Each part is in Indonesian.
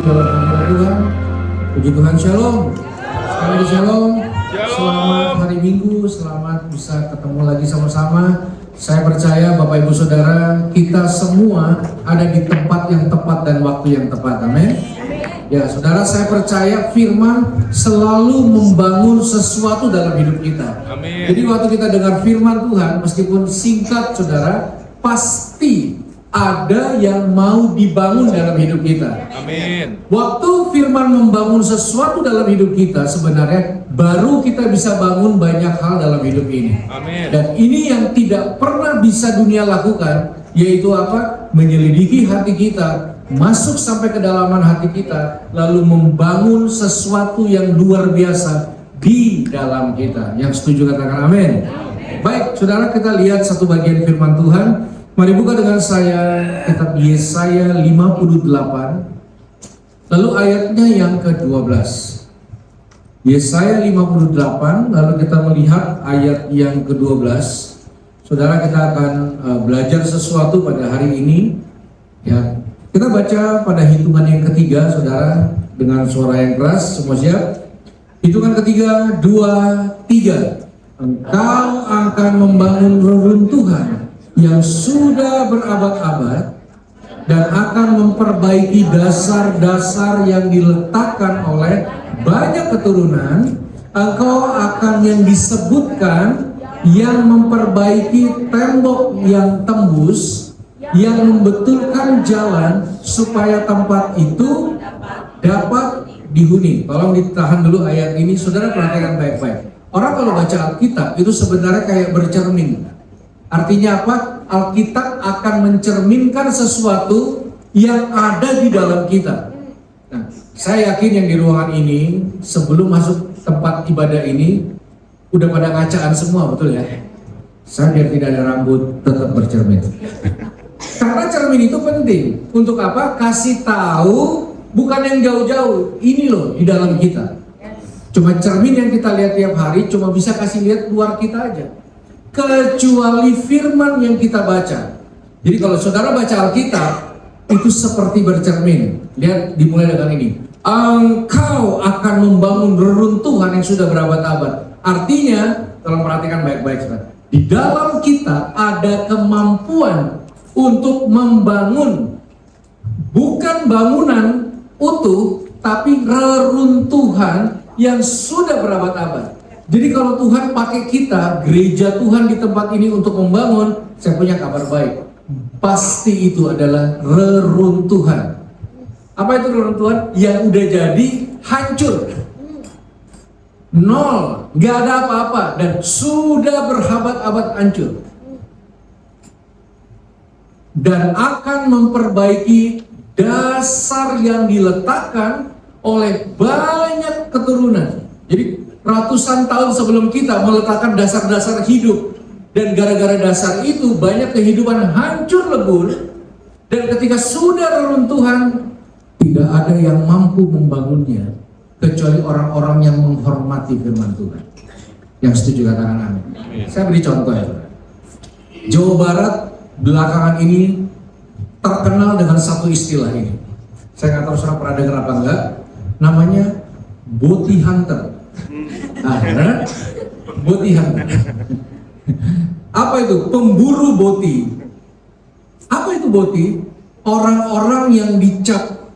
Dalam nama Tuhan, puji Tuhan, shalom. Sekali lagi shalom. Selamat hari Minggu, selamat bisa ketemu lagi sama-sama. Saya percaya Bapak Ibu Saudara, kita semua ada di tempat yang tepat dan waktu yang tepat. Amin. Ya, saudara, saya percaya firman selalu membangun sesuatu dalam hidup kita. Amin. Jadi waktu kita dengar firman Tuhan, meskipun singkat, saudara, pasti ada yang mau dibangun dalam hidup kita. Amin. Waktu firman membangun sesuatu dalam hidup kita, sebenarnya baru kita bisa bangun banyak hal dalam hidup ini. Amin. Dan ini yang tidak pernah bisa dunia lakukan, yaitu apa? Menyelidiki hati kita, masuk sampai kedalaman hati kita, lalu membangun sesuatu yang luar biasa di dalam kita. Yang setuju katakan amin. Baik, saudara, kita lihat satu bagian firman Tuhan. Mari buka dengan saya kitab Yesaya 58, lalu ayatnya yang ke-12. Yesaya 58, lalu kita melihat ayat yang ke-12. Saudara, kita akan belajar sesuatu pada hari ini. Ya, kita baca pada hitungan yang ketiga, saudara, dengan suara yang keras. Semua siap? Hitungan ketiga, 2, 3. Engkau akan membangun reruntuhan yang sudah berabad-abad dan akan memperbaiki dasar-dasar yang diletakkan oleh banyak keturunan. Engkau akan yang disebutkan yang memperbaiki tembok yang tembus, yang membetulkan jalan supaya tempat itu dapat dihuni. Tolong ditahan dulu ayat ini, saudara, perhatikan baik-baik. Orang kalau baca Alkitab itu sebenarnya kayak bercermin. Artinya apa? Alkitab akan mencerminkan sesuatu yang ada di dalam kita. Nah, saya yakin yang di ruangan ini sebelum masuk tempat ibadah ini udah pada ngacaan semua, betul ya? Saya biar tidak ada rambut tetap bercermin. Karena cermin itu penting. Untuk apa? Kasih tahu bukan yang jauh-jauh. Ini loh di dalam kita. Cuma cermin yang kita lihat tiap hari cuma bisa kasih lihat luar kita aja. Kecuali firman yang kita baca. Jadi kalau saudara baca Alkitab itu seperti bercermin. Lihat, dimulai dengan ini. Engkau akan membangun reruntuhan yang sudah berabad-abad. Artinya, tolong perhatikan baik-baik, saudara. Di dalam kita ada kemampuan untuk membangun bukan bangunan utuh, tapi reruntuhan yang sudah berabad-abad. Jadi kalau Tuhan pakai kita, gereja Tuhan di tempat ini untuk membangun, saya punya kabar baik. Pasti itu adalah reruntuhan. Apa itu reruntuhan? Yang udah jadi hancur. Nol, nggak ada apa-apa, dan sudah berabad-abad hancur. Dan akan memperbaiki dasar yang diletakkan oleh banyak keturunan. Jadi ratusan tahun sebelum kita meletakkan dasar-dasar hidup, dan gara-gara dasar itu banyak kehidupan hancur lebur, dan ketika sudah reruntuhan tidak ada yang mampu membangunnya kecuali orang-orang yang menghormati firman Tuhan. Yang setuju katakan amin. Saya beri contoh ya. Jawa Barat belakangan ini terkenal dengan satu istilah ini. Saya nggak tahu saudara pernah dengar apa enggak. Namanya bounty hunter. Nah, bounty hunter. Apa itu? Pemburu bounty. Apa itu bounty? Orang-orang yang dicap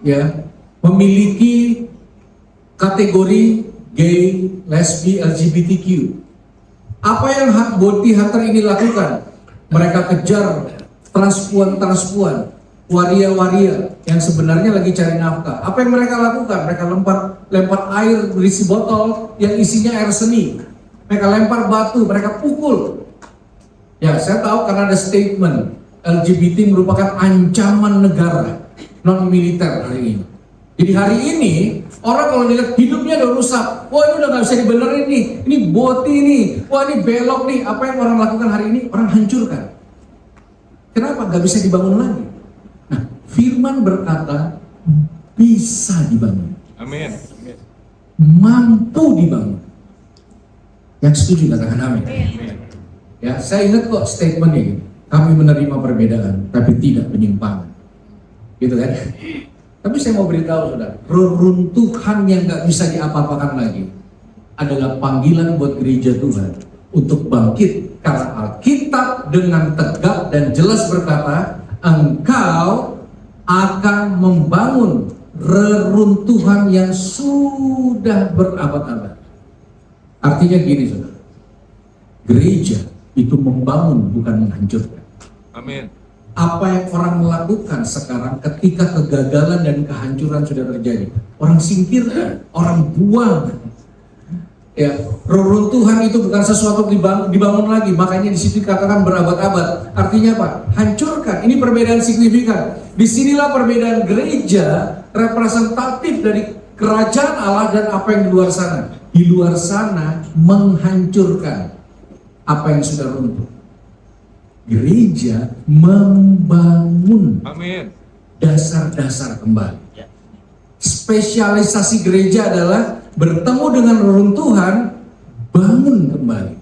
ya memiliki kategori gay, lesbi, LGBTQ. Apa yang bounty hunter ini lakukan? Mereka kejar transpuan, waria-waria yang sebenarnya lagi cari nafkah. Apa yang mereka lakukan? Mereka lempar air berisi botol yang isinya air seni. Mereka lempar batu, mereka pukul. Ya, saya tahu karena ada statement LGBT merupakan ancaman negara non-militer hari ini. Jadi hari ini orang kalau dilihat hidupnya udah rusak, wah ini udah nggak bisa dibenerin nih, ini boti nih, wah ini belok nih. Apa yang orang lakukan hari ini? Orang hancurkan. Kenapa? Nggak bisa dibangun lagi. Nah, firman berkata bisa dibangun. Amin. Mampu dibangun. Yang setuju katakan amin. Ya, saya ingat kok statement ini. Kami menerima perbedaan, tapi tidak penyimpangan. Gitu kan? Tapi saya mau beritahu saudara, reruntuhan yang nggak bisa diapa-apakan lagi adalah panggilan buat gereja Tuhan untuk bangkit. Karena Alkitab dengan tegak dan jelas berkata, engkau akan membangun reruntuhan yang sudah berabad-abad. Artinya gini saudara, gereja itu membangun bukan menghancurkan. Amin. Apa yang orang melakukan sekarang ketika kegagalan dan kehancuran sudah terjadi, orang singkirkan, orang buang. Ya, reruntuhan itu bukan sesuatu dibangun lagi, makanya di situ dikatakan berabad-abad. Artinya apa? Hancurkan. Ini perbedaan signifikan. Disinilah perbedaan gereja representatif dari kerajaan Allah dan apa yang di luar sana. Di luar sana menghancurkan apa yang sudah runtuh. Gereja membangun Amin. dasar-dasar kembali. Spesialisasi gereja adalah bertemu dengan reruntuhan, bangun kembali.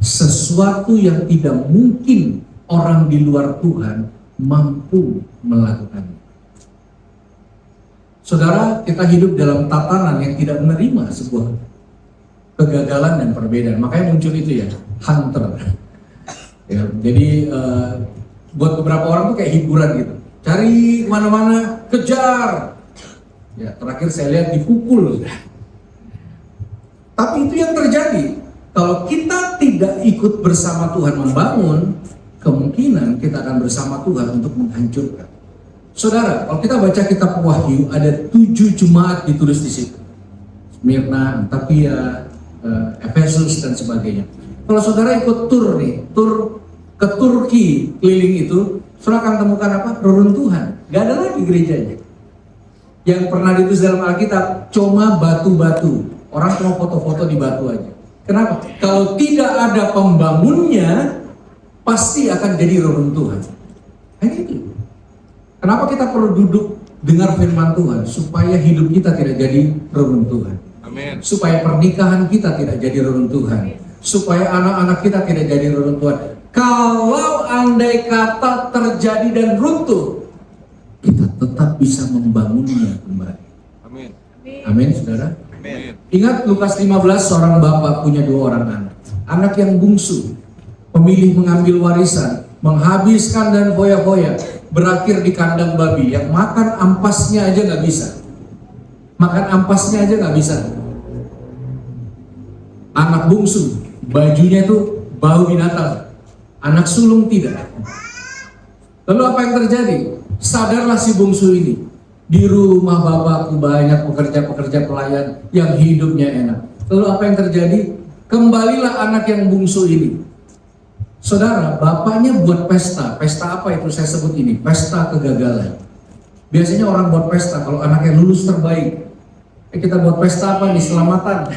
Sesuatu yang tidak mungkin orang di luar Tuhan mampu melakukannya. Saudara, kita hidup dalam tatanan yang tidak menerima sebuah kegagalan dan perbedaan. Makanya muncul itu ya, hunter. Ya, jadi buat beberapa orang tuh kayak hiburan gitu. Cari kemana-mana, kejar. Ya, terakhir saya lihat dipukul. Tapi itu yang terjadi. Kalau kita tidak ikut bersama Tuhan membangun, kemungkinan kita akan bersama Tuhan untuk menghancurkan. Saudara, kalau kita baca kitab Wahyu, ada 7 jemaat ditulis di situ. Smyrna, Antioquia, Efesus dan sebagainya. Kalau saudara ikut tur nih, tur ke Turki keliling itu, saudara akan temukan apa? Reruntuhan. Gak ada lagi gerejanya. Yang pernah ditulis dalam Alkitab, cuma batu-batu. Orang cuma foto-foto di batu aja. Kenapa? Kalau tidak ada pembangunnya, pasti akan jadi reruntuhan. Hanya itu. Kenapa kita perlu duduk dengar firman Tuhan? Supaya hidup kita tidak jadi reruntuhan. Amin. Supaya pernikahan kita tidak jadi reruntuhan. Supaya anak-anak kita tidak jadi reruntuhan. Kalau andai kata terjadi dan runtuh, kita tetap bisa membangunnya kembali. Amin. Amin, saudara. Amin. Ingat Lukas 15, seorang bapak punya 2 orang anak. Anak yang bungsu, memilih mengambil warisan, menghabiskan dan foya-foya, berakhir di kandang babi, yang makan ampasnya aja nggak bisa. Makan ampasnya aja nggak bisa. Anak bungsu, bajunya itu bau binatang. Anak sulung tidak. Lalu apa yang terjadi? Sadarlah si bungsu ini. Di rumah bapakku banyak pekerja-pekerja pelayan yang hidupnya enak. Lalu apa yang terjadi? Kembalilah anak yang bungsu ini. Saudara, bapaknya buat pesta. Pesta apa itu saya sebut ini? Pesta kegagalan. Biasanya orang buat pesta kalau anaknya lulus terbaik. Kita buat pesta apa nih? Selamatan.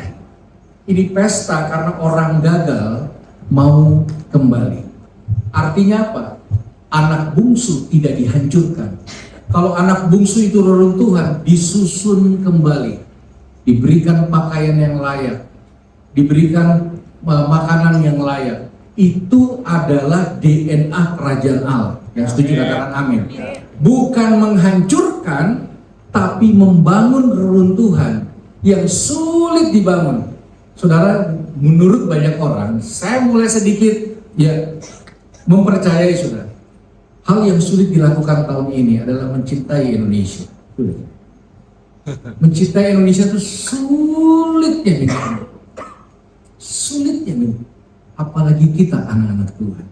Ini pesta karena orang gagal mau kembali. Artinya apa? Anak bungsu tidak dihancurkan. Kalau anak bungsu itu reruntuhan, disusun kembali, diberikan pakaian yang layak, diberikan makanan yang layak. Itu adalah DNA kerajaan Allah. Yang setuju katakan amin. Bukan menghancurkan, tapi membangun reruntuhan yang sulit dibangun. Saudara, menurut banyak orang, saya mulai sedikit ya mempercayai saudara. Hal yang sulit dilakukan tahun ini adalah mencintai Indonesia. Mencintai Indonesia itu sulitnya nih. Sulitnya nih. Apalagi kita anak-anak Tuhan.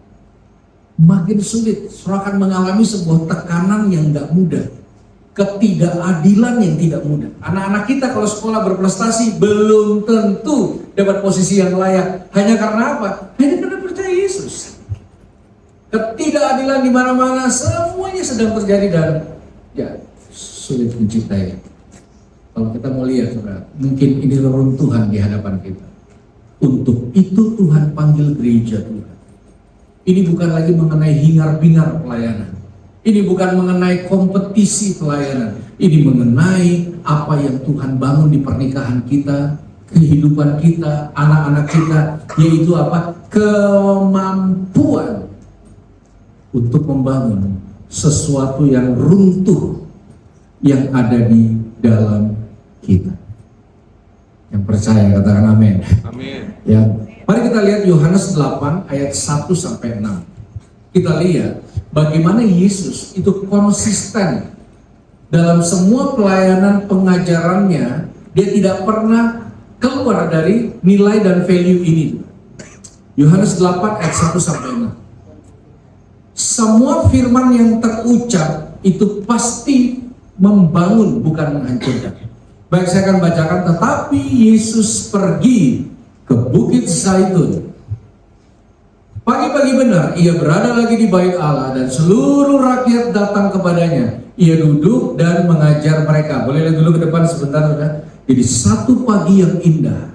Makin sulit. Saudara akan mengalami sebuah tekanan yang gak mudah. Ketidakadilan yang tidak mudah. Anak-anak kita kalau sekolah berprestasi belum tentu dapat posisi yang layak. Hanya karena apa? Hanya karena percaya Yesus. Ketidakadilan di mana-mana, semuanya sedang terjadi dan ya sulit mencintai. Kalau kita mau lihat, saudara, mungkin ini reruntuhan di hadapan kita. Untuk itu Tuhan panggil gereja Tuhan. Ini bukan lagi mengenai hingar-bingar pelayanan. Ini bukan mengenai kompetisi pelayanan. Ini mengenai apa yang Tuhan bangun di pernikahan kita, kehidupan kita, anak-anak kita, yaitu apa? Kemampuan untuk membangun sesuatu yang runtuh yang ada di dalam kita. Yang percaya katakan amin. Amin. Ya, mari kita lihat Yohanes 8 ayat 1 sampai 6. Kita lihat bagaimana Yesus itu konsisten dalam semua pelayanan pengajarannya. Dia tidak pernah keluar dari nilai dan value ini. Yohanes 8 ayat 1 sampai 6. Semua firman yang terucap itu pasti membangun bukan menghancurkan. Baik, saya akan bacakan. Tetapi Yesus pergi ke Bukit Zaitun. Pagi-pagi benar, ia berada lagi di bait Allah dan seluruh rakyat datang kepadanya. Ia duduk dan mengajar mereka. Boleh lihat dulu ke depan sebentar, saudara. Jadi satu pagi yang indah,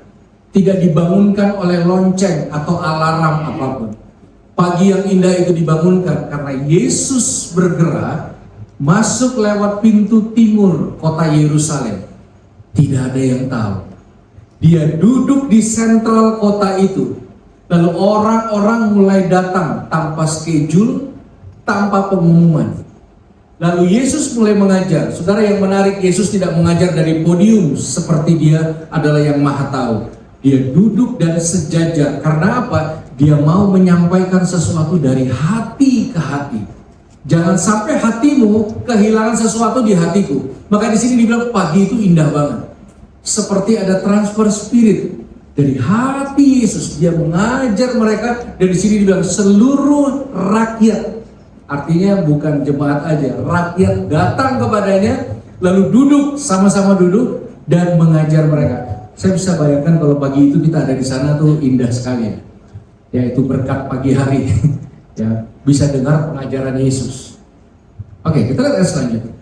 tidak dibangunkan oleh lonceng atau alarm apapun. Pagi yang indah itu dibangunkan karena Yesus bergerak masuk lewat pintu timur kota Yerusalem. Tidak ada yang tahu. Dia duduk di sentral kota itu. Lalu orang-orang mulai datang tanpa schedule, tanpa pengumuman. Lalu Yesus mulai mengajar. Saudara, yang menarik, Yesus tidak mengajar dari podium seperti dia adalah yang maha tahu. Dia duduk dan sejajar. Karena apa? Dia mau menyampaikan sesuatu dari hati ke hati. Jangan sampai hatimu kehilangan sesuatu di hatiku. Maka di sini dibilang pagi itu indah banget. Seperti ada transfer spirit dari hati Yesus. Dia mengajar mereka. Dan di sini dibilang seluruh rakyat. Artinya bukan jemaat aja. Rakyat datang kepadanya. Lalu duduk, sama-sama duduk dan mengajar mereka. Saya bisa bayangkan kalau pagi itu kita ada di sana tuh indah sekali ya. Yaitu berkat pagi hari. Ya, bisa dengar pengajaran Yesus. Oke, kita lihat selanjutnya.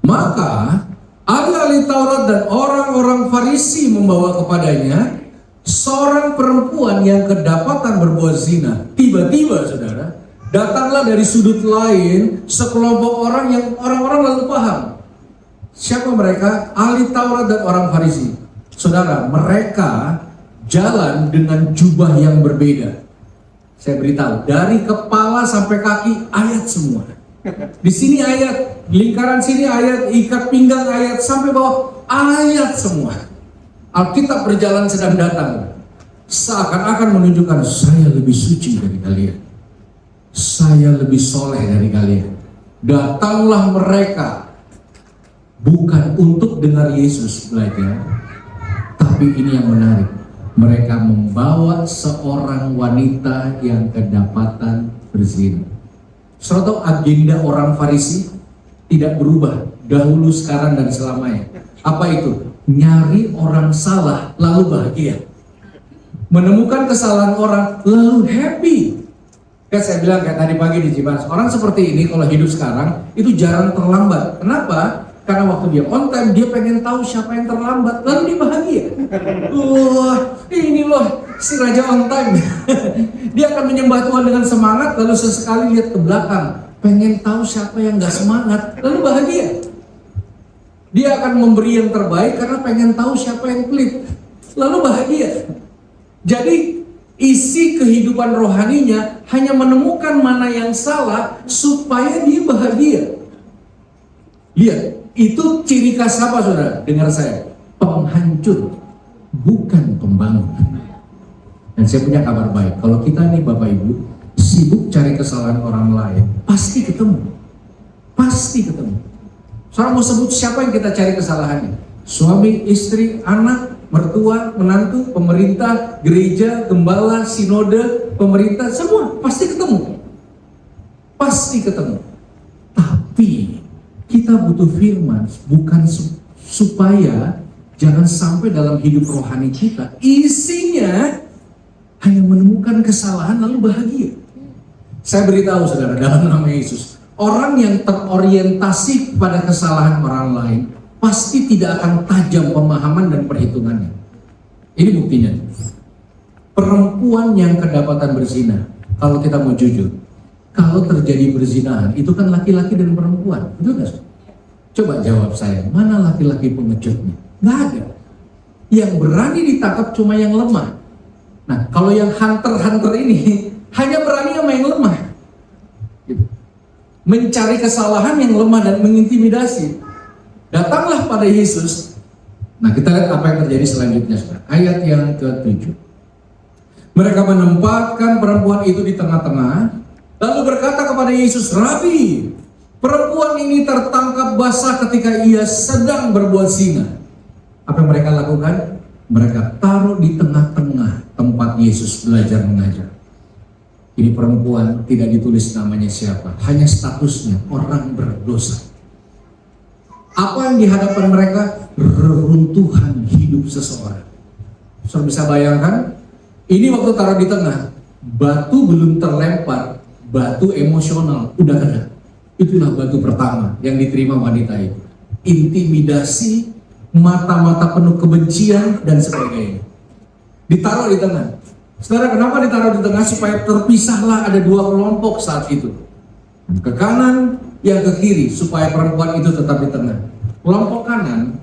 Maka ahli Taurat dan orang-orang Farisi membawa kepadanya seorang perempuan yang kedapatan berbuat zina. Tiba-tiba, saudara, datanglah dari sudut lain sekelompok orang yang orang-orang lalu paham. Siapa mereka? Ahli Taurat dan orang Farisi. Saudara, mereka jalan dengan jubah yang berbeda. Saya beritahu, dari kepala sampai kaki ayat semua. Di sini ayat, lingkaran sini ayat, ikat pinggang ayat, sampai bawah ayat semua. Alkitab berjalan sedang datang. Seakan-akan menunjukkan saya lebih suci dari kalian. Saya lebih soleh dari kalian. Datanglah mereka bukan untuk dengar Yesus belajar, tapi ini yang menarik. Mereka membawa seorang wanita yang kedapatan berzina. Suatu agenda orang Farisi tidak berubah dahulu, sekarang, dan selamanya. Apa itu? Nyari orang salah lalu bahagia. Menemukan kesalahan orang lalu happy. Kan saya bilang kayak tadi pagi di Cimas, orang seperti ini kalau hidup sekarang itu jarang terlambat. Kenapa? Karena waktu dia on time, dia pengen tahu siapa yang terlambat, lalu dia bahagia. Wah, ini loh si Raja on time. Dia akan menyembah Tuhan dengan semangat, lalu sesekali lihat ke belakang, pengen tahu siapa yang gak semangat, lalu bahagia. Dia akan memberi yang terbaik karena pengen tahu siapa yang pelit, lalu bahagia. Jadi isi kehidupan rohaninya hanya menemukan mana yang salah supaya dia bahagia. Lihat. Itu ciri khas apa, saudara? Dengar saya, penghancur, bukan pembangun. Dan saya punya kabar baik, kalau kita nih Bapak Ibu sibuk cari kesalahan orang lain, pasti ketemu. Pasti ketemu. Seorang mau sebut siapa yang kita cari kesalahannya? Suami, istri, anak, mertua, menantu, pemerintah, gereja, gembala, sinode, pemerintah, semua pasti ketemu. Pasti ketemu. Tapi kita butuh firman bukan supaya jangan sampai dalam hidup rohani kita isinya hanya menemukan kesalahan lalu bahagia. Saya beritahu saudara, dalam nama Yesus, orang yang terorientasi pada kesalahan orang lain pasti tidak akan tajam pemahaman dan perhitungannya. Ini buktinya. Perempuan yang kedapatan berzina, kalau kita mau jujur, kalau terjadi perzinahan, itu kan laki-laki dan perempuan, betul nggak? Coba jawab saya, mana laki-laki pengecutnya? Nggak ada. Yang berani ditangkap cuma yang lemah. Nah, kalau yang hunter-hunter ini hanya berani sama yang lemah. Gitu. mencari kesalahan yang lemah dan mengintimidasi. Datanglah pada Yesus. Nah, kita lihat apa yang terjadi selanjutnya, saudara. Ayat yang ke-7. Mereka menempatkan perempuan itu di tengah-tengah, lalu berkata kepada Yesus, "Rabi, perempuan ini tertangkap basah ketika ia sedang berbuat zina." Apa yang mereka lakukan? Mereka taruh di tengah-tengah tempat Yesus belajar mengajar. Ini perempuan tidak ditulis namanya siapa, hanya statusnya orang berdosa. Apa yang di hadapan mereka? Reruntuhan hidup seseorang. Saudara bisa bayangkan, ini waktu taruh di tengah, batu belum terlempar, batu emosional udah kena. Itulah batu pertama yang diterima wanita itu. Intimidasi, mata-mata penuh kebencian dan sebagainya. Ditaruh di tengah. Saudara, kenapa ditaruh di tengah? Supaya terpisahlah ada dua kelompok saat itu. Ke kanan, yang ke kiri, supaya perempuan itu tetap di tengah. Kelompok kanan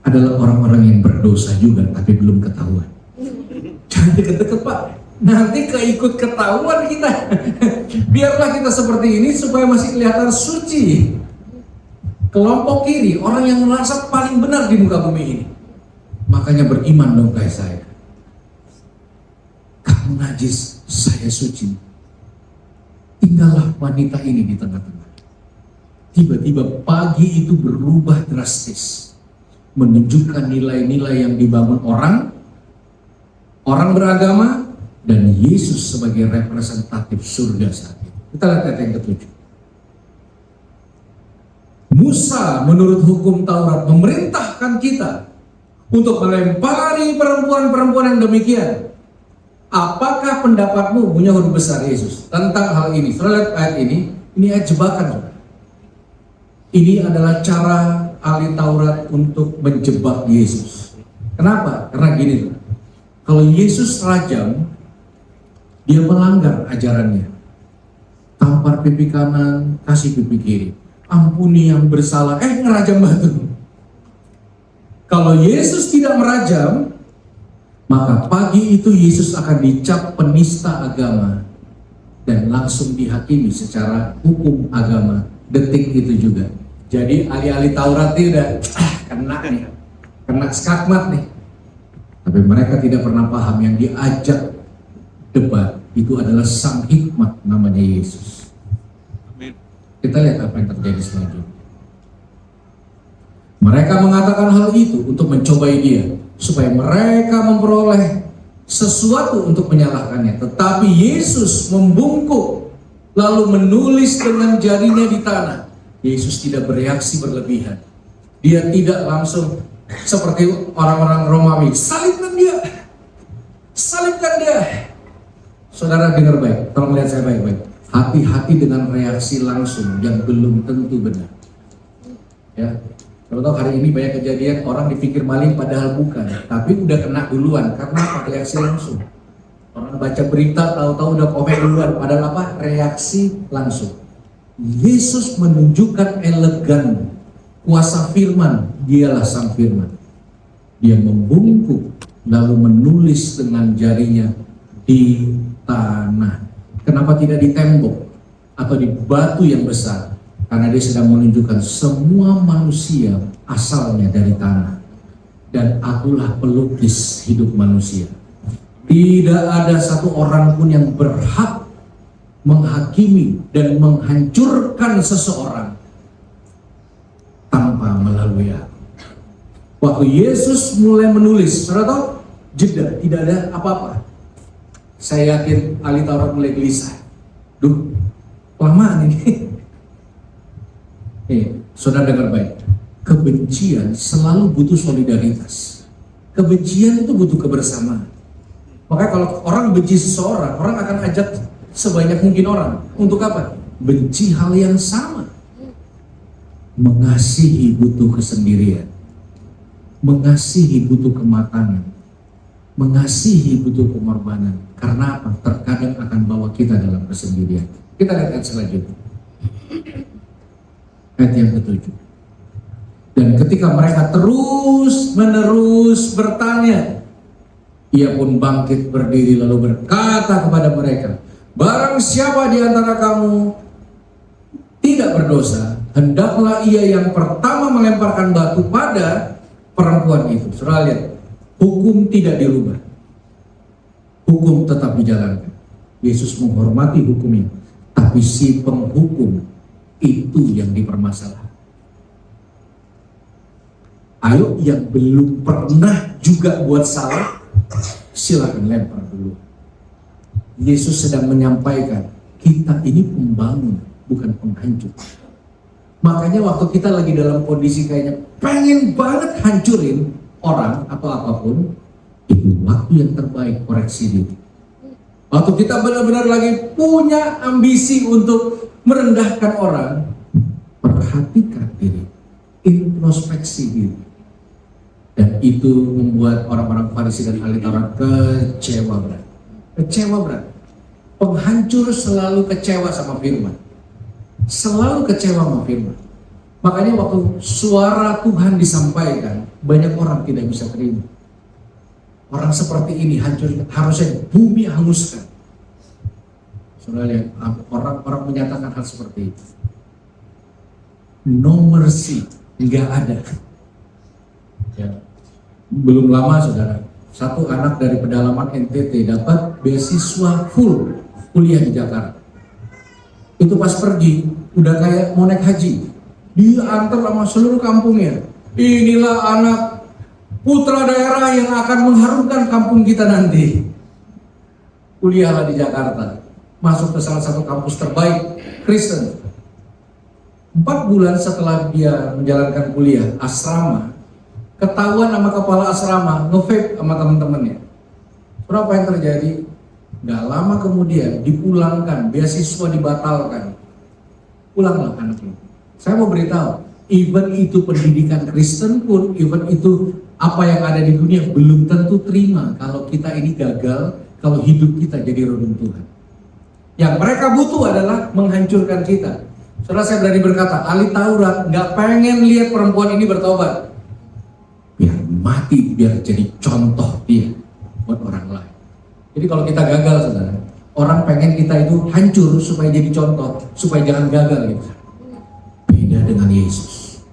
adalah orang-orang yang berdosa juga, tapi belum ketahuan. Jangan deket-deket, Pak. Nanti keikut ketahuan kita. Biarlah kita seperti ini supaya masih kelihatan suci. Kelompok kiri, orang yang merasa paling benar di muka bumi ini. Makanya beriman dong kayak saya. Kamu najis, saya suci. Tinggallah wanita ini di tengah-tengah. Tiba-tiba pagi itu berubah drastis. Menunjukkan nilai-nilai yang dibangun orang beragama, dan Yesus sebagai representatif surga saat itu. Kita lihat ayat yang ke-7. Musa menurut hukum Taurat memerintahkan kita untuk melempari perempuan-perempuan yang demikian. Apakah pendapatmu, punya huruf besar Yesus, tentang hal ini? Setelah lihat ayat ini ayat jebakan. Ini adalah cara ahli Taurat untuk menjebak Yesus. Kenapa? Karena gini, kalau Yesus rajam, dia melanggar ajarannya. Tampar pipi kanan, kasih pipi kiri. Ampuni yang bersalah, ngerajam batu. Kalau Yesus tidak merajam, maka pagi itu Yesus akan dicap penista agama dan langsung dihakimi secara hukum agama detik itu juga. Jadi ahli-ahli Taurat itu udah kena skakmat nih. Tapi mereka tidak pernah paham yang diajak debat itu adalah sang hikmat, namanya Yesus. Kita lihat apa yang terjadi selanjutnya. Mereka mengatakan hal itu untuk mencobai dia, supaya mereka memperoleh sesuatu untuk menyalahkannya. Tetapi Yesus membungkuk, lalu menulis dengan jarinya di tanah. Yesus tidak bereaksi berlebihan. Dia tidak langsung seperti orang-orang Romawi, salibkan dia, salibkan dia. Saudara dengar baik, tolong lihat saya baik-baik. Hati-hati dengan reaksi langsung yang belum tentu benar. Ya, kalau tahu hari ini banyak kejadian orang dipikir maling padahal bukan, tapi udah kena duluan karena apa? Reaksi langsung. Orang baca berita tahu-tahu udah komen duluan, padahal apa? Reaksi langsung. Yesus menunjukkan elegan kuasa firman, dialah sang firman. Dia membungkuk lalu menulis dengan jarinya di tanah. Kenapa tidak di tembok atau di batu yang besar? Karena dia sedang menunjukkan semua manusia asalnya dari tanah. Dan akulah pelukis hidup manusia. Tidak ada satu orang pun yang berhak menghakimi dan menghancurkan seseorang tanpa melalui aku. Waktu Yesus mulai menulis, saudara tahu, jeda, tidak ada apa-apa. Saya yakin ahli Taurat mulai gelisah. Duh, kelamaan ini. Saudara dengar baik. Kebencian selalu butuh solidaritas. Kebencian itu butuh kebersamaan. Makanya kalau orang benci seseorang, orang akan ajak sebanyak mungkin orang. Untuk apa? Benci hal yang sama. Mengasihi butuh kesendirian. Mengasihi butuh kematangan. Mengasihi butuh pengorbanan. Karena apa? Terkadang akan bawa kita dalam kesendirian. Kita lihat ayat selanjutnya. Ayat yang ke-7. Dan ketika mereka terus-menerus bertanya, ia pun bangkit berdiri lalu berkata kepada mereka, barang siapa di antara kamu tidak berdosa, hendaklah ia yang pertama melemparkan batu pada perempuan itu. Saudara lihat, hukum tidak dirubah, hukum tetap dijalankan. Yesus menghormati hukumnya, tapi si penghukum itu yang dipermasalahkan. Ayo yang belum pernah juga buat salah, silakan lempar dulu. Yesus sedang menyampaikan, kita ini pembangun, bukan penghancur. Makanya waktu kita lagi dalam kondisi kayaknya pengen banget hancurin orang atau apapun, itu waktu yang terbaik koreksi diri. Waktu kita benar-benar lagi punya ambisi untuk merendahkan orang, perhatikan diri, introspeksi diri. Dan itu membuat orang-orang Farisi dan ahli Taurat kecewa berat. Kecewa berat. Penghancur selalu kecewa sama firman. Selalu kecewa sama firman. Makanya waktu suara Tuhan disampaikan, banyak orang tidak bisa terima. Orang seperti ini hancur, harusnya bumi hanguskan. Saudara lihat, orang-orang menyatakan hal seperti itu. No mercy, nggak ada. Ya. Belum lama saudara, satu anak dari pedalaman NTT dapat beasiswa full kuliah di Jakarta. Itu pas pergi, udah kayak mau naik haji. Dia antar sama seluruh kampungnya. Inilah anak putra daerah yang akan mengharumkan kampung kita nanti. Kuliahlah di Jakarta. Masuk ke salah satu kampus terbaik Kristen. 4 bulan setelah dia menjalankan kuliah asrama, ketahuan sama kepala asrama nge-vape sama teman-temannya. Berapa yang terjadi? Gak lama kemudian dipulangkan, beasiswa dibatalkan. Pulanglah anak itu. Saya mau beritahu, even itu pendidikan Kristen pun, even itu apa yang ada di dunia belum tentu terima kalau kita ini gagal, kalau hidup kita jadi reruntuhan. Yang mereka butuh adalah menghancurkan kita. Saudara, saya berani berkata, ahli Taurat gak pengen lihat perempuan ini bertobat. Biar mati, biar jadi contoh dia buat orang lain. Jadi kalau kita gagal, saudara, orang pengen kita itu hancur supaya jadi contoh, supaya jangan gagal gitu. Beda dengan Yesus.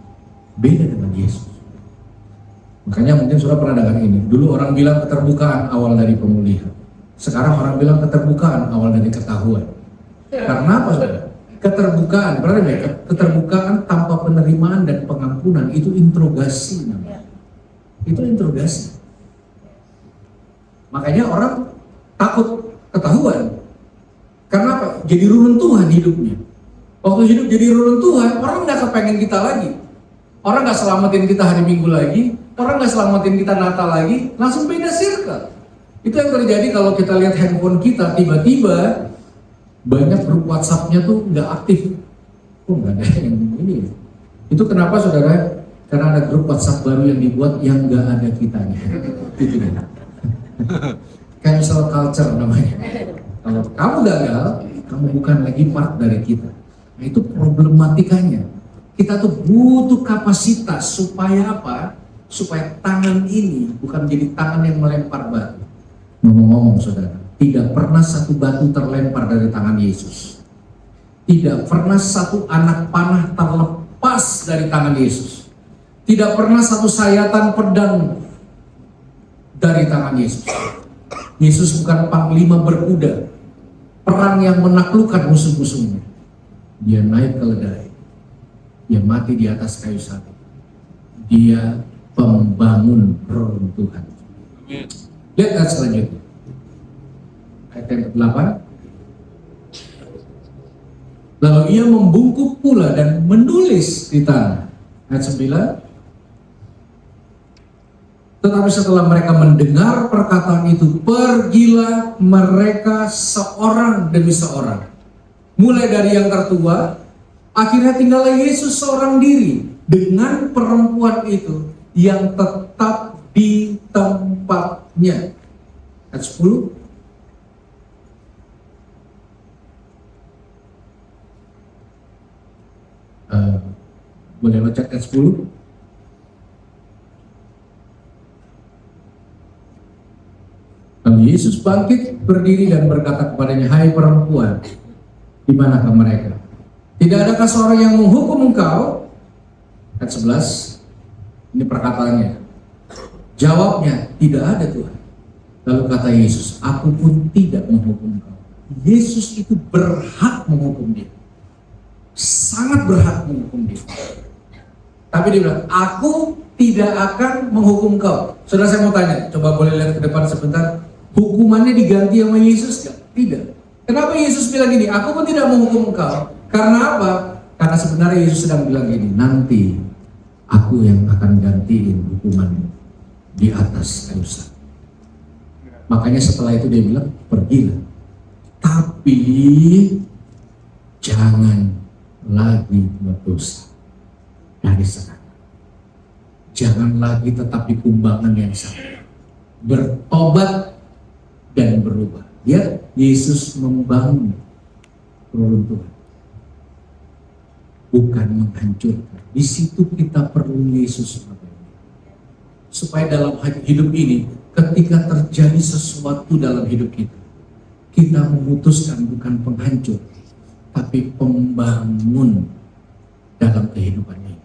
Beda dengan Yesus. Makanya mungkin saudara pernah dengar ini. Dulu orang bilang keterbukaan awal dari pemulihan. Sekarang orang bilang keterbukaan awal dari ketahuan. Karena apa, saudara? Keterbukaan, berarti keterbukaan tanpa penerimaan dan pengampunan itu interogasi namanya. Itu interogasi. Makanya orang takut ketahuan. Karena apa? Jadi reruntuhan hidupnya. Waktu hidup jadi reruntuhan, orang nggak kepengen kita lagi. Orang nggak selamatin kita hari Minggu lagi. Orang nggak selamatin kita Natal lagi. Langsung beda circle. Itu yang terjadi kalau kita lihat handphone kita, tiba-tiba banyak grup WhatsApp-nya tuh nggak aktif. Oh, nggak ada yang ini. Itu kenapa, saudara? Karena ada grup WhatsApp baru yang dibuat yang nggak ada kitanya. Itu ya. Cancel culture namanya. Kalau kamu gagal, kamu bukan lagi part dari kita. Nah, itu problematikanya. Kita tuh butuh kapasitas supaya apa? Supaya tangan ini bukan menjadi tangan yang melempar batu. Ngomong-ngomong, saudara, tidak pernah satu batu terlempar dari tangan Yesus. Tidak pernah satu anak panah terlepas dari tangan Yesus. Tidak pernah satu sayatan pedang dari tangan Yesus. Yesus bukan panglima berkuda, perang yang menaklukkan musuh-musuhnya. Dia naik keledai, dia mati di atas kayu salib. Dia pembangun reruntuhan. Lihat ayat selanjutnya. Ayat yang ke-8. Lalu ia membungkuk pula dan menulis di tanah. Ayat 9. Tetapi setelah mereka mendengar perkataan itu, pergilah mereka seorang demi seorang. Mulai dari yang tertua, akhirnya tinggallah Yesus seorang diri dengan perempuan itu yang tetap di tempatnya. Ayat 10. Boleh baca ayat 10? Lalu Yesus bangkit berdiri dan berkata kepadanya, hai perempuan, di manakah mereka? Tidak adakah seorang yang menghukum engkau? Ayat 11, ini perkataannya. Jawabnya, tidak ada Tuhan. Lalu kata Yesus, aku pun tidak menghukum engkau. Yesus itu berhak menghukum dia. Sangat berhak menghukum dia. Tapi dia bilang, aku tidak akan menghukum kau. Saudara, saya mau tanya, coba boleh lihat ke depan sebentar. Hukumannya diganti sama Yesus gak? Tidak. Kenapa Yesus bilang gini, aku pun tidak menghukum engkau? Karena apa? Karena sebenarnya Yesus sedang bilang gini, nanti aku yang akan gantiin hukumanmu di atas kayu salib. Makanya setelah itu dia bilang, pergilah. Tapi jangan lagi berdosa dari sekarang. Jangan lagi tetap di kumbangan yang sama. Bertobat dan berubah. Ya, Yesus membangun peruntuhan, bukan menghancurkan. Di situ kita perlu Yesus supaya dalam hidup ini, ketika terjadi sesuatu dalam hidup kita, kita memutuskan bukan penghancur, tapi pembangun dalam kehidupan ini.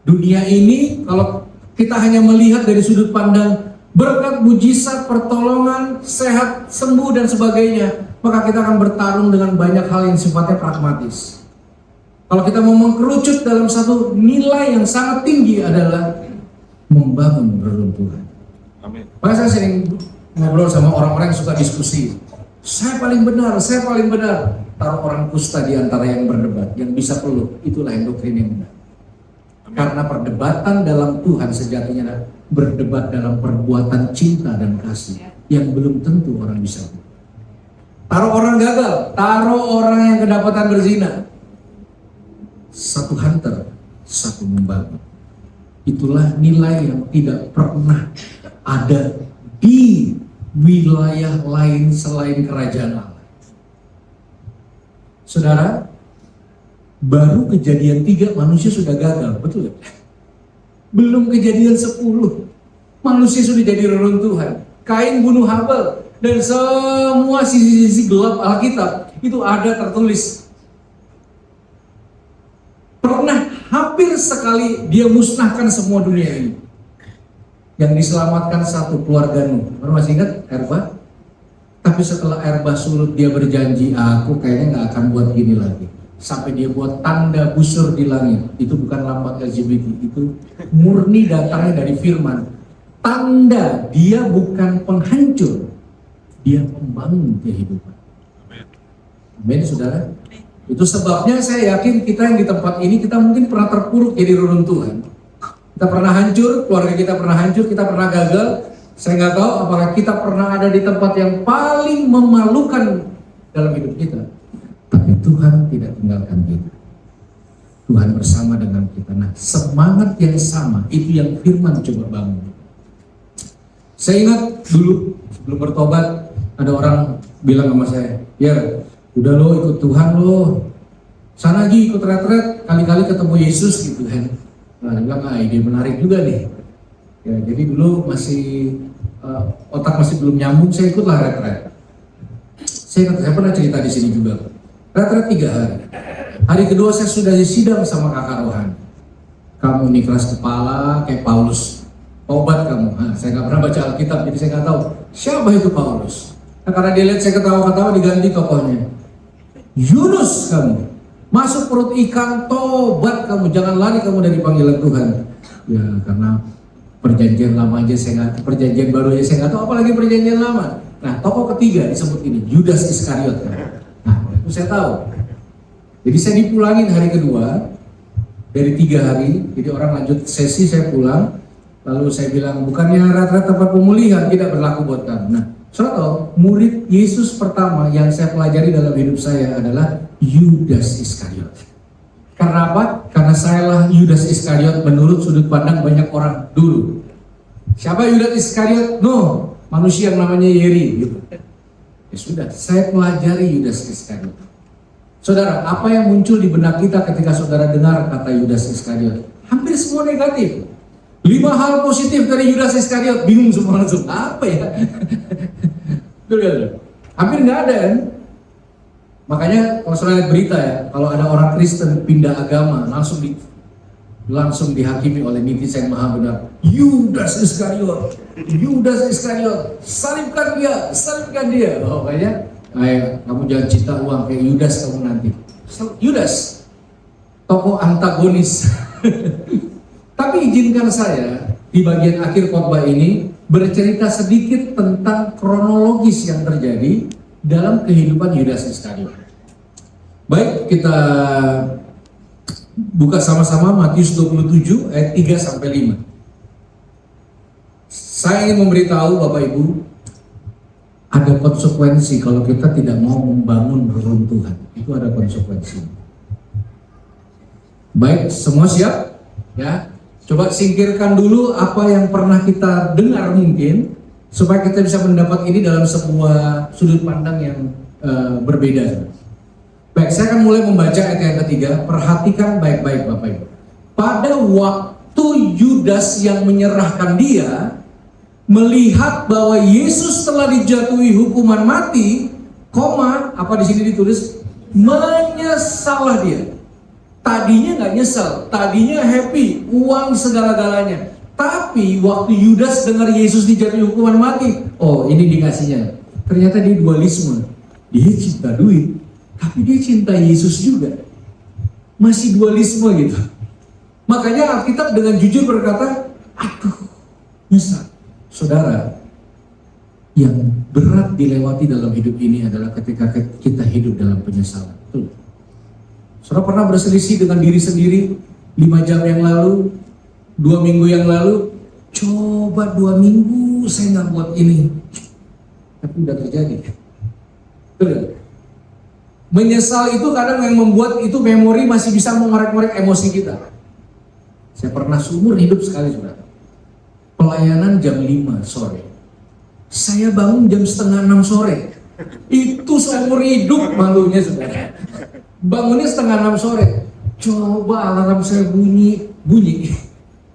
Dunia ini, kalau kita hanya melihat dari sudut pandang berkat, mujizat, pertolongan, sehat, sembuh dan sebagainya, maka kita akan bertarung dengan banyak hal yang sifatnya pragmatis. Kalau kita mau mengkerucut dalam satu nilai yang sangat tinggi adalah membangun reruntuhan. Amin. Makanya saya sering ngobrol sama orang-orang yang suka diskusi. Saya paling benar, saya paling benar. Taruh orang kusta di antara yang berdebat, yang bisa peluk, itulah yang doktrin yang benar. Amin. Karena perdebatan dalam Tuhan sejatinya adalah berdebat dalam perbuatan cinta dan kasih yang belum tentu orang bisa. Taruh orang gagal, taruh orang yang kedapatan berzina. Satu hunter, satu membangun. Itulah nilai yang tidak pernah ada di wilayah lain selain kerajaan Allah. Saudara, baru kejadian 3 manusia sudah gagal, betul ya? Belum kejadian 10, manusia sudah jadi reruntuhan. Kain bunuh Habel, dan semua sisi-sisi gelap Alkitab itu ada tertulis. Pernah hampir sekali dia musnahkan semua dunia ini. Yang diselamatkan satu keluarga Nuh. Masih ingat Erba? Tapi setelah Erba surut, dia berjanji, aku kayaknya gak akan buat gini lagi. Sampai dia buat tanda busur di langit. Itu bukan lambang LGBT, itu murni datangnya dari firman. Tanda dia bukan penghancur, dia membangun kehidupan. Amin, saudara. Itu sebabnya saya yakin kita yang di tempat ini, kita mungkin pernah terpuruk jadi reruntuhan. Kita pernah hancur, keluarga kita pernah hancur, kita pernah gagal. Saya nggak tahu apakah kita pernah ada di tempat yang paling memalukan dalam hidup kita. Tapi Tuhan tidak tinggalkan kita. Tuhan bersama dengan kita. Nah, semangat yang sama itu yang firman coba bangun. Saya ingat dulu sebelum bertobat ada orang bilang sama saya, ya udah lo ikut Tuhan lo, sana lagi ikut retret, kali-kali ketemu Yesus gitu kan. Nah, dia bilang, ide menarik juga nih. Ya, jadi dulu masih otak masih belum nyambung, saya ikutlah retret. Saya pernah cerita di sini juga. Retret 3 hari. Hari kedua saya sudah disidang sama kakak rohani. Kamu nih keras kepala kayak Paulus. Obat kamu. Nah, saya nggak pernah baca Alkitab, jadi saya nggak tahu siapa itu Paulus. Nah, karena dia lihat saya ketawa-ketawa, diganti tokohnya. Yunus kamu, masuk perut ikan, tobat kamu, jangan lari kamu dari panggilan Tuhan. Ya karena perjanjian lama aja saya nggak, perjanjian baru aja saya nggak tahu, apalagi perjanjian lama. Nah, tokoh ketiga disebut ini, Yudas Iskariot. Nah, itu saya tahu. Jadi saya dipulangin hari kedua dari 3 hari, jadi orang lanjut sesi, saya pulang. Lalu saya bilang, bukannya retret tempat pemulihan tidak berlaku buat kamu. Nah, saudara tahu, murid Yesus pertama yang saya pelajari dalam hidup saya adalah Yudas Iskariot. Karena apa? Karena sayalah Yudas Iskariot menurut sudut pandang banyak orang dulu. Siapa Yudas Iskariot? No, manusia yang namanya Yeri. Gitu. Ya sudah, saya pelajari Yudas Iskariot. Saudara, apa yang muncul di benak kita ketika saudara dengar kata Yudas Iskariot? Hampir semua negatif. 5 hal positif dari Yudas Iskariot, bingung semua langsung. Apa ya? Hampir nggak ada kan? Makanya kalau saya lihat berita ya, kalau ada orang Kristen pindah agama, langsung dihakimi oleh netizen maha benar. Yudas Iskariot, salibkan dia. Oh, kayaknya, kamu jangan cinta uang kayak Yudas kamu nanti. Yudas, tokoh antagonis. Tapi izinkan saya di bagian akhir khotbah ini bercerita sedikit tentang kronologis yang terjadi dalam kehidupan Yudas Iskariot. Baik, kita buka sama-sama Matius 27 ayat 3 sampai 5. Saya ingin memberitahu Bapak Ibu, ada konsekuensi kalau kita tidak mau membangun reruntuhan. Itu ada konsekuensi. Baik, semua siap? Ya. Coba singkirkan dulu apa yang pernah kita dengar mungkin, supaya kita bisa mendapat ini dalam sebuah sudut pandang yang berbeda. Baik, saya akan mulai membaca ayat yang ketiga. Perhatikan baik-baik Bapak Ibu. Pada waktu Yudas yang menyerahkan dia melihat bahwa Yesus telah dijatuhi hukuman mati, apa di sini ditulis, menyesallah dia. Tadinya nggak nyesal, tadinya happy, uang segala-galanya. Tapi waktu Yudas dengar Yesus dijatuhi hukuman mati, oh ini dikasihnya. Ternyata dia dualisme. Dia cinta duit, tapi dia cinta Yesus juga. Masih dualisme gitu. Makanya Alkitab dengan jujur berkata, aduh, nyesal. Saudara, yang berat dilewati dalam hidup ini adalah ketika kita hidup dalam penyesalan. Betul. Saudara pernah berselisih dengan diri sendiri 5 jam yang lalu, 2 minggu yang lalu, coba 2 minggu saya nggak buat ini, tapi udah terjadi. Betul. Menyesal itu kadang yang membuat itu memori masih bisa mengorek-ngorek emosi kita. Saya pernah seumur hidup sekali, saudara, pelayanan jam 5 sore. Saya bangun jam setengah 6 sore. Itu seumur hidup malunya, saudara. Bangunnya setengah 6 sore. Coba alarm saya bunyi,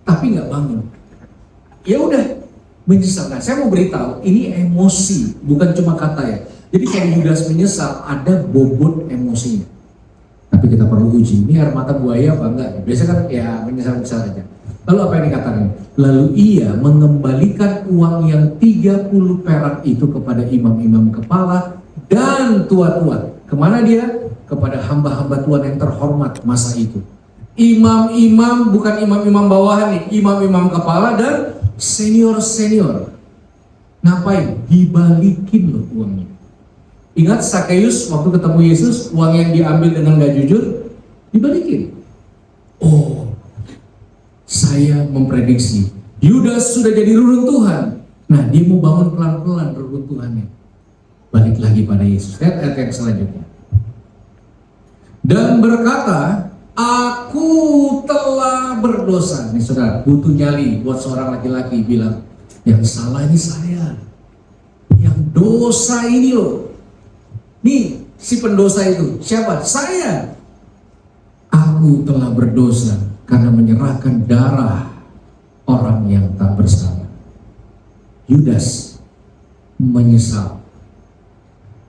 tapi nggak bangun. Ya udah, menyesal. Nah, saya mau beritahu, ini emosi, bukan cuma kata ya. Jadi kalau Yudas menyesal, ada bobot emosinya. Tapi kita perlu uji, ini air mata buaya apa enggak? Biasanya kan ya menyesal-menyesal aja. Lalu apa yang dikatakan? Lalu ia mengembalikan uang yang 30 perak itu kepada imam-imam kepala dan tua-tua. Kemana dia? Kepada hamba-hamba Tuhan yang terhormat masa itu. Imam-imam, bukan imam-imam bawahan nih, imam-imam kepala dan senior-senior. Ngapain? Dibalikin loh uangnya. Ingat Sakeus waktu ketemu Yesus, uang yang diambil dengan gak jujur, dibalikin. Oh, saya memprediksi Yudas sudah jadi reruntuhan. Nah, dia mau bangun pelan-pelan reruntuhannya. Balik lagi pada Yesus. Lihat ayat yang selanjutnya. Dan berkata, aku telah berdosa. Nih saudara, butuh nyali buat seorang laki-laki bilang, yang salah ini saya, yang dosa ini loh. Nih si pendosa itu, siapa? Saya. Aku telah berdosa karena menyerahkan darah orang yang tak bersalah. Yudas menyesal,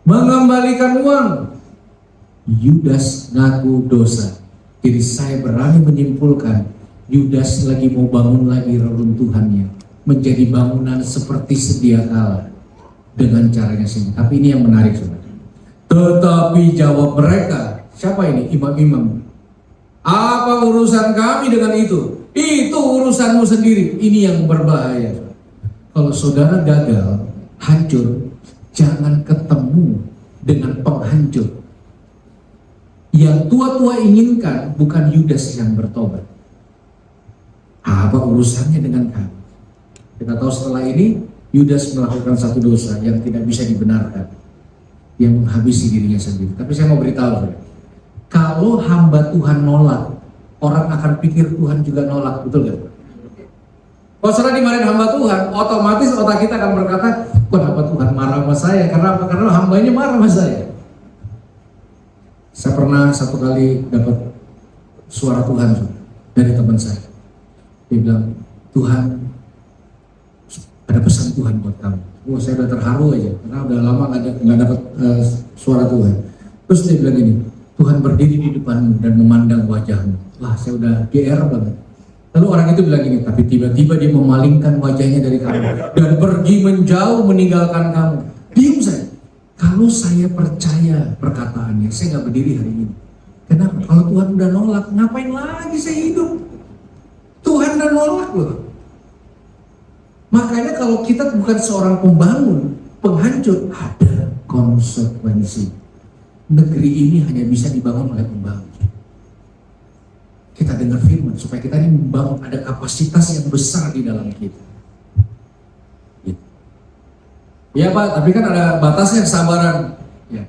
mengembalikan uang. Yudas ngaku dosa. Jadi saya berani menyimpulkan Yudas lagi mau bangun lagi reruntuhannya menjadi bangunan seperti sedia kala dengan caranya sendiri. Tapi ini yang menarik, saudara. Tetapi jawab mereka, siapa ini? Imam-imam. Apa urusan kami dengan itu? Itu urusanmu sendiri. Ini yang berbahaya. Kalau saudara gagal, hancur, jangan ketemu dengan penghancur. Yang tua-tua inginkan bukan Yudas yang bertobat. Apa urusannya dengan kami? Kita tahu setelah ini Yudas melakukan satu dosa yang tidak bisa dibenarkan, yang menghabisi dirinya sendiri. Tapi saya mau beritahu, kalau hamba Tuhan nolak, orang akan pikir Tuhan juga nolak, betul gak? Kalau saudara dimarahin hamba Tuhan, otomatis otak kita akan berkata, kenapa Tuhan marah sama saya? Karena apa? Karena hambanya marah sama saya. Saya pernah satu kali dapat suara Tuhan dari teman saya. Dia bilang, Tuhan, ada pesan Tuhan buat kamu. Saya udah terharu aja, karena udah lama nggak dapat suara Tuhan. Terus dia bilang gini, Tuhan berdiri di depanmu dan memandang wajahmu. Wah, saya udah GR banget. Lalu orang itu bilang gini, tapi tiba-tiba dia memalingkan wajahnya dari kamu dan pergi menjauh meninggalkan kamu. Diam saya. Kalau saya percaya perkataannya, saya nggak berdiri hari ini. Kenapa? Kalau Tuhan udah nolak, ngapain lagi saya hidup? Tuhan udah nolak loh. Makanya kalau kita bukan seorang pembangun, penghancur, ada konsekuensi. Negeri ini hanya bisa dibangun oleh pembangun. Kita dengar firman supaya kita ini membangun, ada kapasitas yang besar di dalam kita. Gitu. Ya Pak, tapi kan ada batasnya kesabaran. Ya,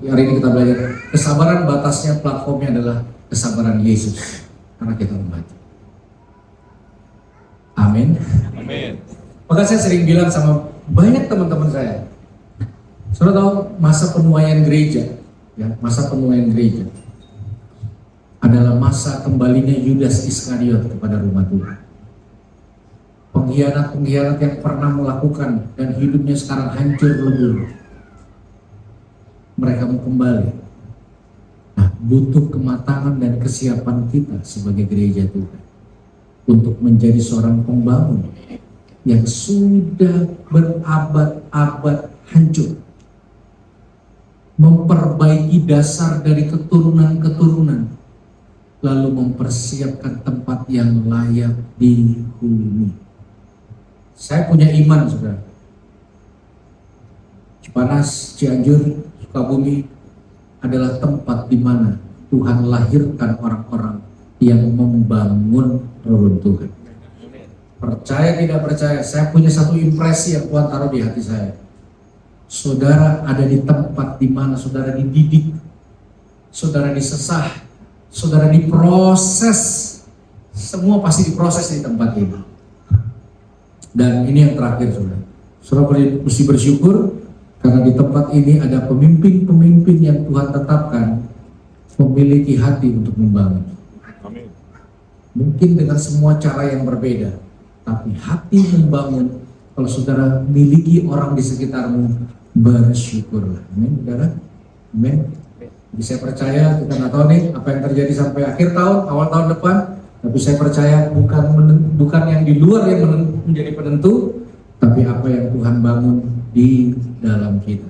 hari ini kita belajar kesabaran, batasnya platformnya adalah kesabaran Yesus. Karena kita membaca. Amin. Amin. Maka saya sering bilang sama banyak teman-teman saya, saudara tahu masa penuaian gereja, ya, masa penuaian gereja adalah masa kembalinya Yudas Iskariot kepada rumah Tuhan. Pengkhianat-pengkhianat yang pernah melakukan dan hidupnya sekarang hancur lebur, mereka mau kembali. Nah, butuh kematangan dan kesiapan kita sebagai gereja Tuhan untuk menjadi seorang pembangun yang sudah berabad-abad hancur, memperbaiki dasar dari keturunan-keturunan, lalu mempersiapkan tempat yang layak dihuni. Saya punya iman, saudara. Cipanas, Cianjur, Sukabumi adalah tempat di mana Tuhan lahirkan orang-orang yang membangun reruntuhan. Percaya tidak percaya, saya punya satu impresi yang Tuhan taruh di hati saya. Saudara ada di tempat di mana saudara dididik, saudara disesah, saudara diproses. Semua pasti diproses di tempat ini. Dan ini yang terakhir, saudara. Saudara mesti bersyukur karena di tempat ini ada pemimpin-pemimpin yang Tuhan tetapkan memiliki hati untuk membangun. Amin. Mungkin dengan semua cara yang berbeda, tapi hati membangun. Kalau saudara miliki orang di sekitarmu, bersyukurlah. Amin, saudara. Amin. Jadi saya percaya, kita nggak tahu nih apa yang terjadi sampai akhir tahun, awal tahun depan. Tapi saya percaya bukan yang di luar yang menjadi penentu, tapi apa yang Tuhan bangun di dalam kita.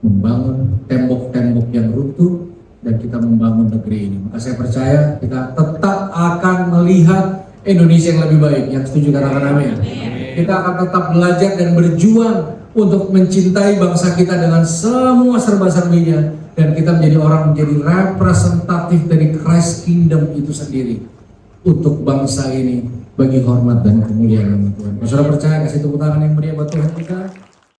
Membangun tembok-tembok yang runtuh dan kita membangun negeri ini. Maka saya percaya kita tetap akan melihat Indonesia yang lebih baik. Yang setuju katakan amin. Kita akan tetap belajar dan berjuang untuk mencintai bangsa kita dengan semua serba-serbinya, dan kita menjadi representatif dari Christ Kingdom itu sendiri untuk bangsa ini bagi hormat dan kemuliaan Tuhan. Saudara percaya, kasih tepuk tangan yang meriah buat Tuhan kita.